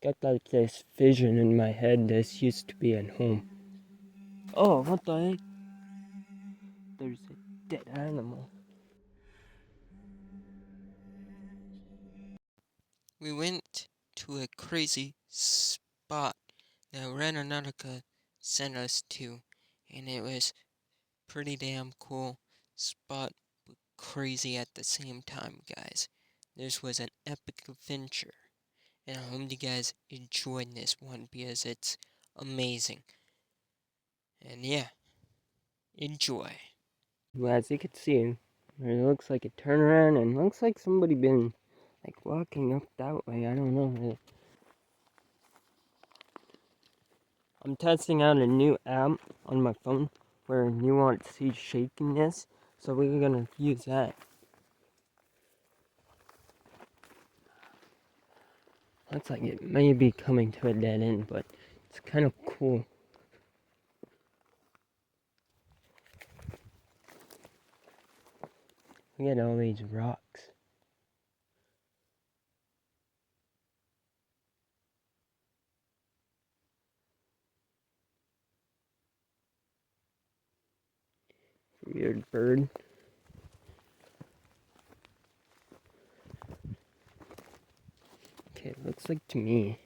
Got like this vision in my head. This used to be at home. Oh, what the heck? There's a dead animal. We went to a crazy spot that Randonautica sent us to, and it was pretty damn cool spot, but crazy at the same time, guys. This was an epic adventure, and I hope you guys enjoyed this one because it's amazing. And yeah, enjoy. Well, as you can see, it looks like a turnaround, and looks like somebody been like walking up that way. I don't know. I'm testing out a new app on my phone where you want to see shakiness, so we're gonna use that. Looks like it may be coming to a dead end, but it's kind of cool. Look at all these rocks. Weird bird. Okay, it looks like to me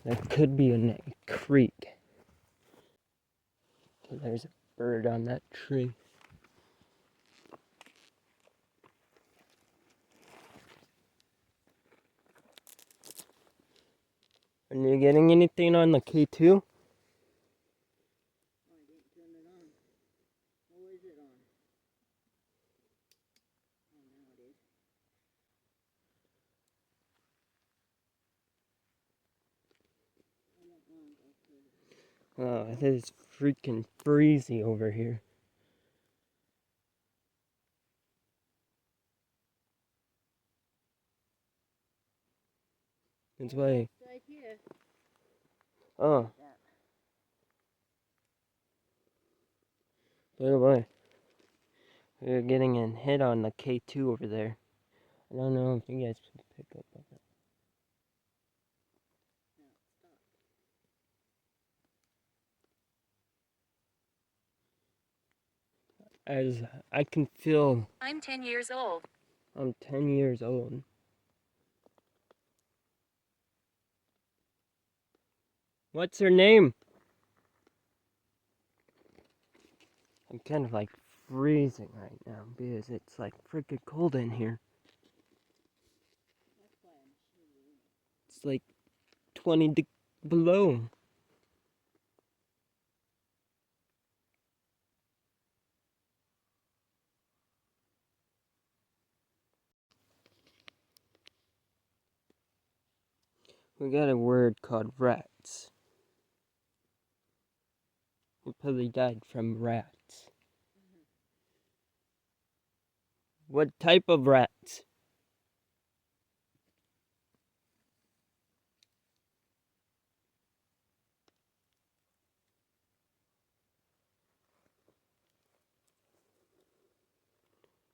that could be a creek. Okay, there's a bird on that tree. Are you getting anything on the K2? I didn't turn it on. What is it on? Oh, now it is. Oh, it is freaking freezy over here. That's why. Right here. Oh, by the way, we're getting a hit on the K2 over there. I don't know if you guys can pick up on that. As I can feel. I'm 10 years old. I'm 10 years old. What's her name? I'm kind of like freezing right now because it's like freaking cold in here. It's like 20 below. We got a word called rats. We probably died from rats. What type of rats?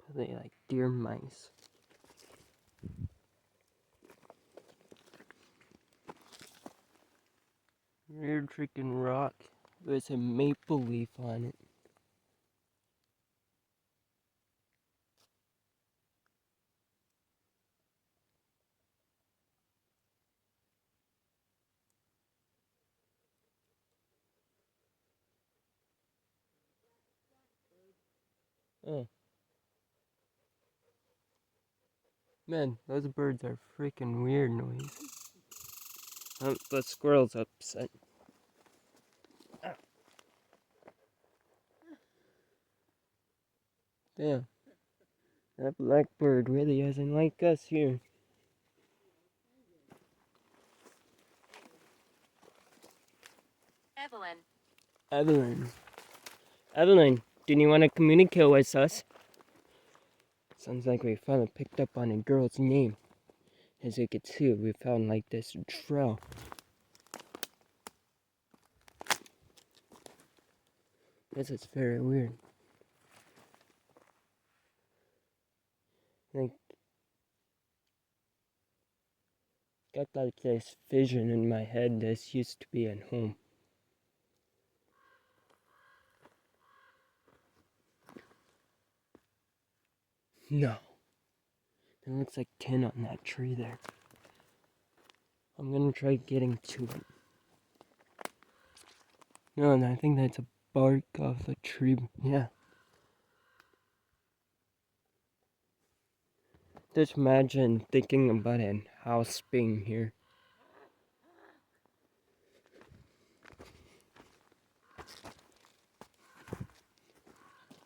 Probably like deer mice. Weird freaking rock with a maple leaf on it. Oh. Man, those birds are freaking weird noise. Oh, the squirrel's upset. Damn. That blackbird really doesn't like us here. Evelyn. Evelyn. Evelyn, do you want to communicate with us? Sounds like we finally picked up on a girl's name. As you can see, we found like this trail. This is very weird. Like, Got like this vision in my head this used to be at home. No. It looks like tin on that tree there. I'm gonna try getting to it. No, and I think that's a bark off a tree. Yeah. Just imagine thinking about a house being here.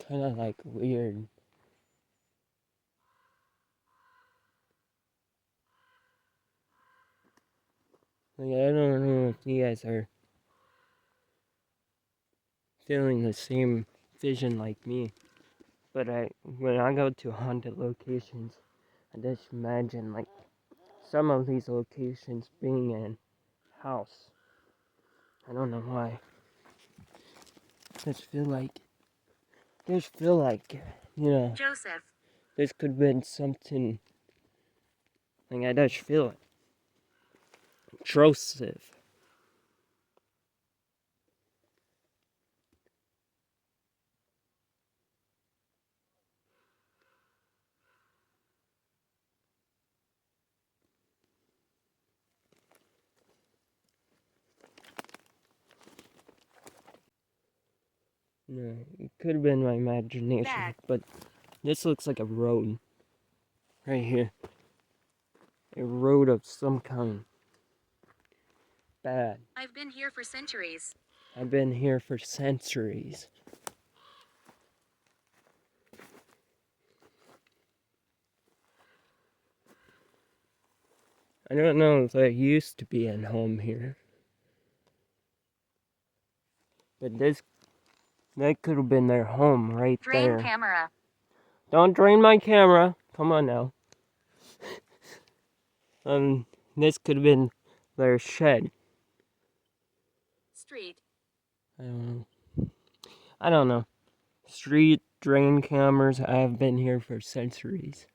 Kinda like weird. Like, I don't know if you guys are feeling the same vision like me, but when I go to haunted locations, I just imagine like some of these locations being in a house. I don't know why. Just feel like, Joseph. this could have been something. Like I just feel it. Joseph. No, it could have been my imagination, Back. but this looks like a road. Right here. A road of some kind. Bad. I've been here for centuries. I've been here for centuries. I don't know if there used to be a home here. But that could have been their home right Drain there. camera. Don't drain my camera. Come on now. This could have been their shed. Street. I don't know. Street drain cameras. I have been here for centuries.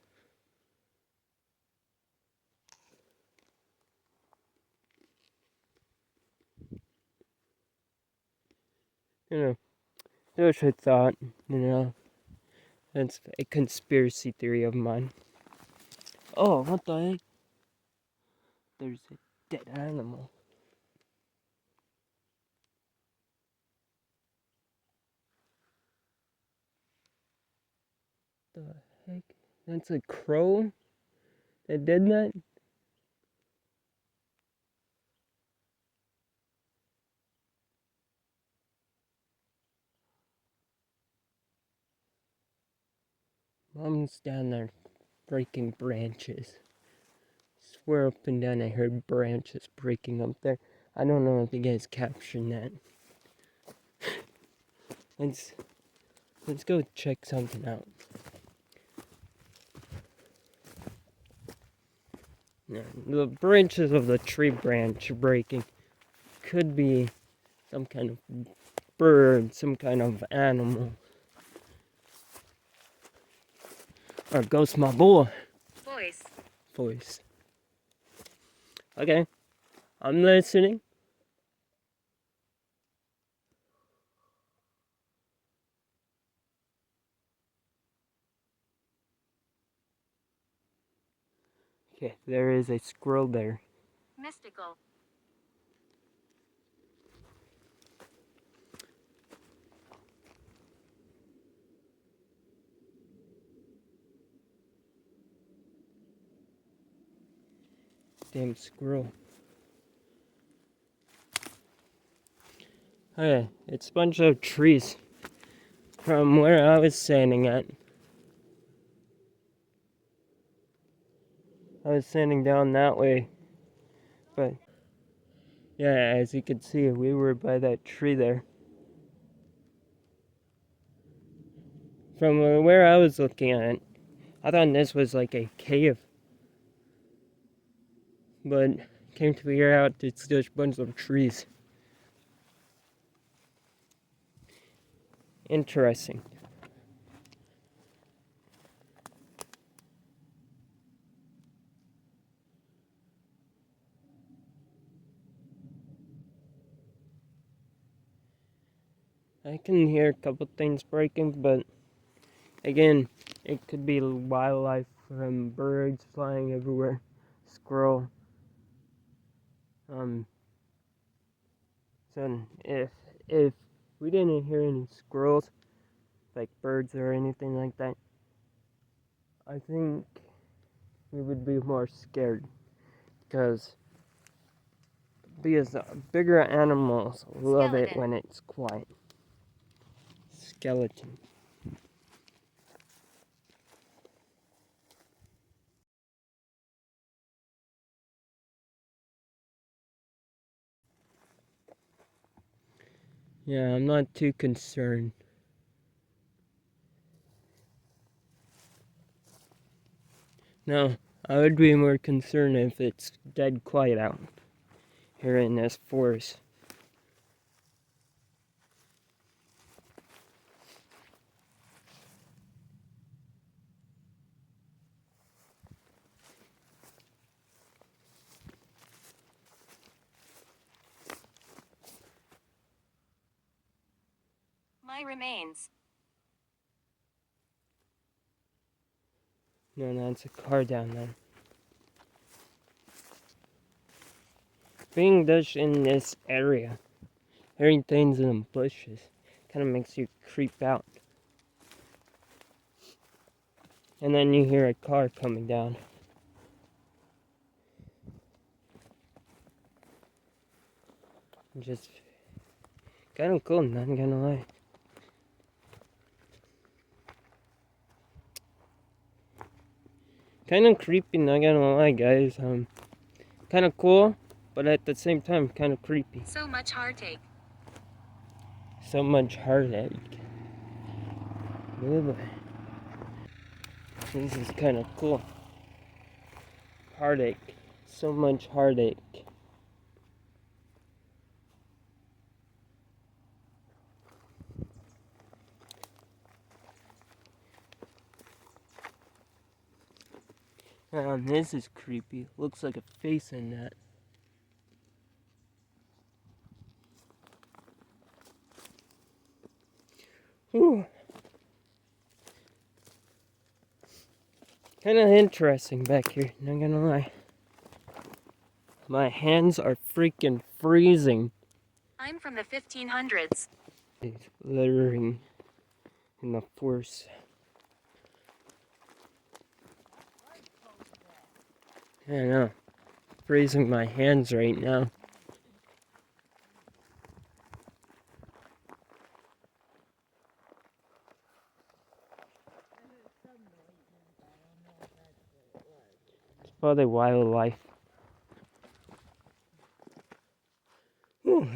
Just a thought, That's a conspiracy theory of mine. Oh, what the heck? There's a dead animal. The heck? That's a crow that did that? Mom's down there breaking branches. Swear up and down I heard branches breaking up there. I don't know if you guys captioned that. Let's go check something out. Yeah, the branches of the tree branch breaking could be some kind of bird, some kind of animal. Or ghost my boy. Voice. Okay. I'm listening. Okay, there is a squirrel there. Mystical. Damn squirrel. Okay, it's a bunch of trees from where I was standing at. I was standing down that way, but yeah, as you can see, we were by that tree there. From where I was looking at it, I thought this was like a cave, but came to figure out it's just a bunch of trees. Interesting. I can hear a couple things breaking, but again, it could be wildlife from birds flying everywhere, squirrel. So if we didn't hear any squirrels, like birds or anything like that, I think we would be more scared because bigger animals love it Skeleton. when it's quiet. Skeleton. Yeah, I'm not too concerned. No, I would be more concerned if it's dead quiet out here in this forest. My remains. No, that's a car down there. Being Dutch in this area, hearing things in the bushes, kind of makes you creep out. And then you hear a car coming down. Just kind of cool, not gonna lie. Kind of creepy, not gonna lie, guys. Kind of cool, but at the same time, kind of creepy. So much heartache. So much heartache. Ugh. This is kind of cool. Heartache. So much heartache. This is creepy. Looks like a face in that. Whew. Kind of interesting back here, not gonna lie. My hands are freaking freezing. I'm from the 1500s. It's littering in the forest. I know. Freezing my hands right now. It's probably wildlife. Whew.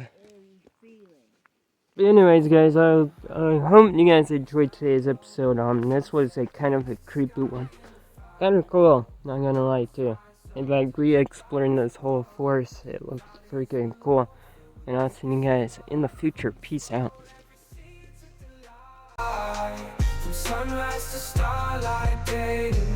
But anyways, guys, I hope you guys enjoyed today's episode. This was a kind of a creepy one. Kind of cool, not gonna lie too. And like re-exploring this whole forest, it looked freaking cool. And I'll see you guys in the future. Peace out. From sunrise to starlight, day to